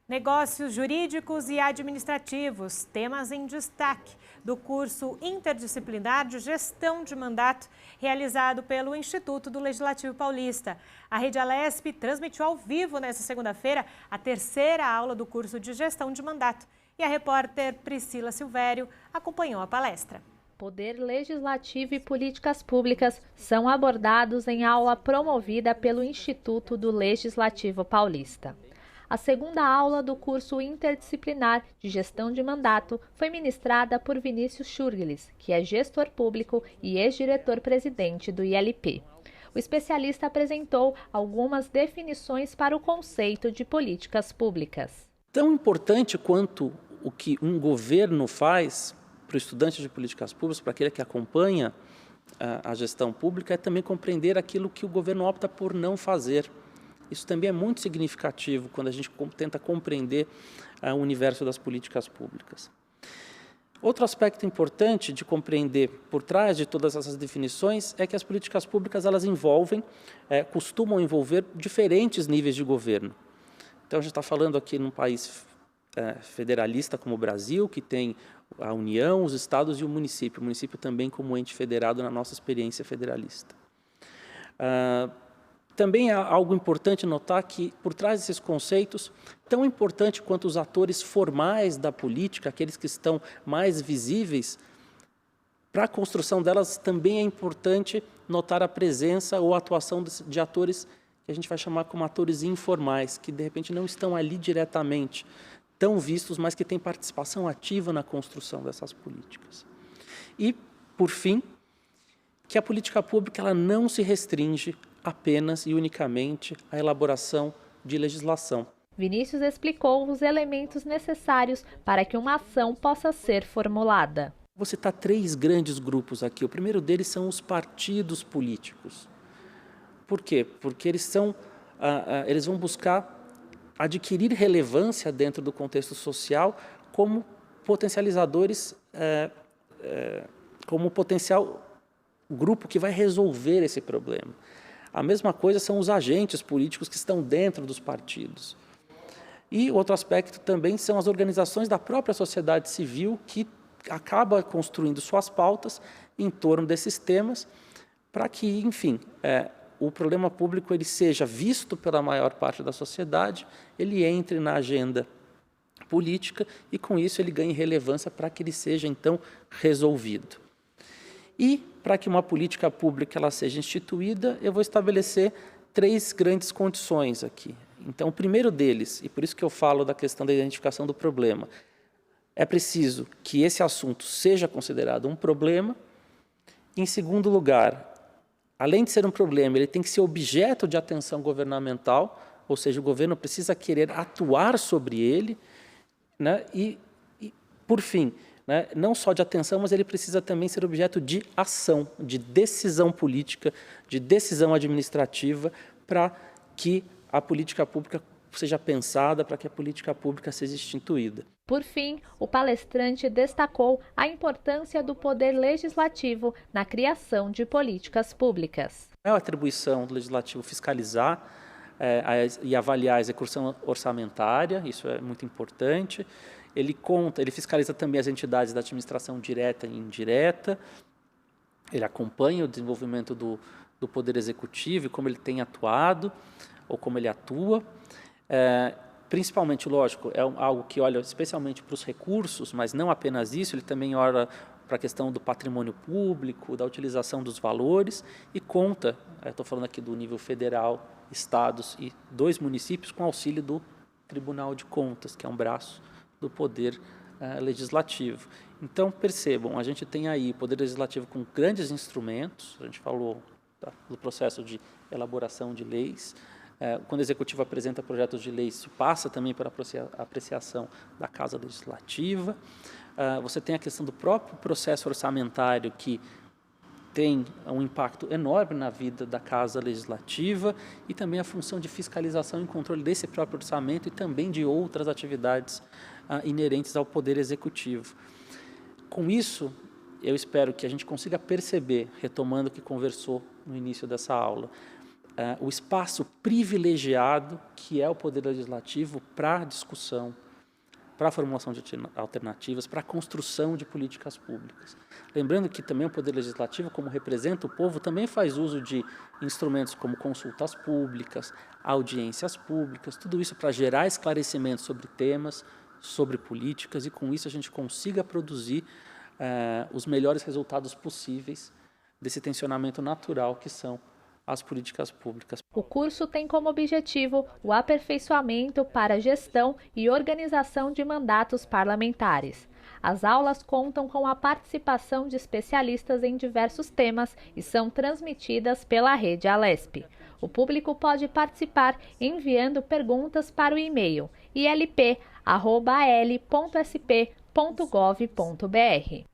Negócios jurídicos e administrativos, temas em destaque do curso interdisciplinar de gestão de mandato realizado pelo Instituto do Legislativo Paulista. A Rede Alesp transmitiu ao vivo nesta segunda-feira a terceira aula do curso de gestão de mandato. E a repórter Priscila Silvério acompanhou a palestra. Poder Legislativo e Políticas Públicas são abordados em aula promovida pelo Instituto do Legislativo Paulista. A segunda aula do curso interdisciplinar de gestão de mandato foi ministrada por Vinícius Schurglis, que é gestor público e ex-diretor-presidente do ILP. O especialista apresentou algumas definições para o conceito de políticas públicas. Tão importante quanto o que um governo faz para o estudante de políticas públicas, para aquele que acompanha a gestão pública, é também compreender aquilo que o governo opta por não fazer. Isso também é muito significativo quando a gente tenta compreender o universo das políticas públicas. Outro aspecto importante de compreender por trás de todas essas definições é que as políticas públicas elas costumam envolver diferentes níveis de governo. Então a gente está falando aqui num país federalista como o Brasil, que tem a União, os estados e o município também como ente federado na nossa experiência federalista. Também há algo importante notar que, por trás desses conceitos, tão importante quanto os atores formais da política, aqueles que estão mais visíveis, para a construção delas também é importante notar a presença ou a atuação de atores que a gente vai chamar como atores informais, que de repente não estão ali diretamente, tão vistos, mas que têm participação ativa na construção dessas políticas. E, por fim, que a política pública ela não se restringe apenas e unicamente à elaboração de legislação. Vinícius explicou os elementos necessários para que uma ação possa ser formulada. Vou citar 3 grandes grupos aqui. O primeiro deles são os partidos políticos. Por quê? Porque eles vão buscar adquirir relevância dentro do contexto social como potencializadores, como potencial grupo que vai resolver esse problema. A mesma coisa são os agentes políticos que estão dentro dos partidos. E outro aspecto também são as organizações da própria sociedade civil que acaba construindo suas pautas em torno desses temas para que, enfim, o problema público ele seja visto pela maior parte da sociedade, ele entre na agenda política e, com isso, ele ganhe relevância para que ele seja, então, resolvido. E, para que uma política pública ela seja instituída, eu vou estabelecer 3 grandes condições aqui. Então, o primeiro deles, e por isso que eu falo da questão da identificação do problema, é preciso que esse assunto seja considerado um problema. Em segundo lugar, além de ser um problema, ele tem que ser objeto de atenção governamental, ou seja, o governo precisa querer atuar sobre ele, né? E por fim, não só de atenção, mas ele precisa também ser objeto de ação, de decisão política, de decisão administrativa, para que a política pública seja pensada, para que a política pública seja instituída. Por fim, o palestrante destacou a importância do poder legislativo na criação de políticas públicas. É a atribuição do legislativo fiscalizar e avaliar a execução orçamentária, isso é muito importante. Ele fiscaliza também as entidades da administração direta e indireta, ele acompanha o desenvolvimento do Poder Executivo e como ele tem atuado ou como ele atua. Principalmente, lógico, é algo que olha especialmente para os recursos, mas não apenas isso, ele também olha para a questão do patrimônio público, da utilização dos valores e conta, estou falando aqui do nível federal, estados e 2 municípios, com auxílio do Tribunal de Contas, que é um braço do Poder Legislativo. Então, percebam, a gente tem aí o Poder Legislativo com grandes instrumentos, a gente falou do processo de elaboração de leis. Quando o Executivo apresenta projetos de lei, isso passa também pela apreciação da Casa Legislativa. Você tem a questão do próprio processo orçamentário, que tem um impacto enorme na vida da Casa Legislativa, e também a função de fiscalização e controle desse próprio orçamento e também de outras atividades inerentes ao Poder Executivo. Com isso, eu espero que a gente consiga perceber, retomando o que conversou no início dessa aula, o espaço privilegiado que é o Poder Legislativo para a discussão, para a formulação de alternativas, para a construção de políticas públicas. Lembrando que também o Poder Legislativo, como representa o povo, também faz uso de instrumentos como consultas públicas, audiências públicas, tudo isso para gerar esclarecimento sobre temas, sobre políticas, e com isso a gente consiga produzir os melhores resultados possíveis desse tensionamento natural que são as políticas públicas. O curso tem como objetivo o aperfeiçoamento para a gestão e organização de mandatos parlamentares. As aulas contam com a participação de especialistas em diversos temas e são transmitidas pela rede Alesp. O público pode participar enviando perguntas para o e-mail ilp@al.sp.gov.br.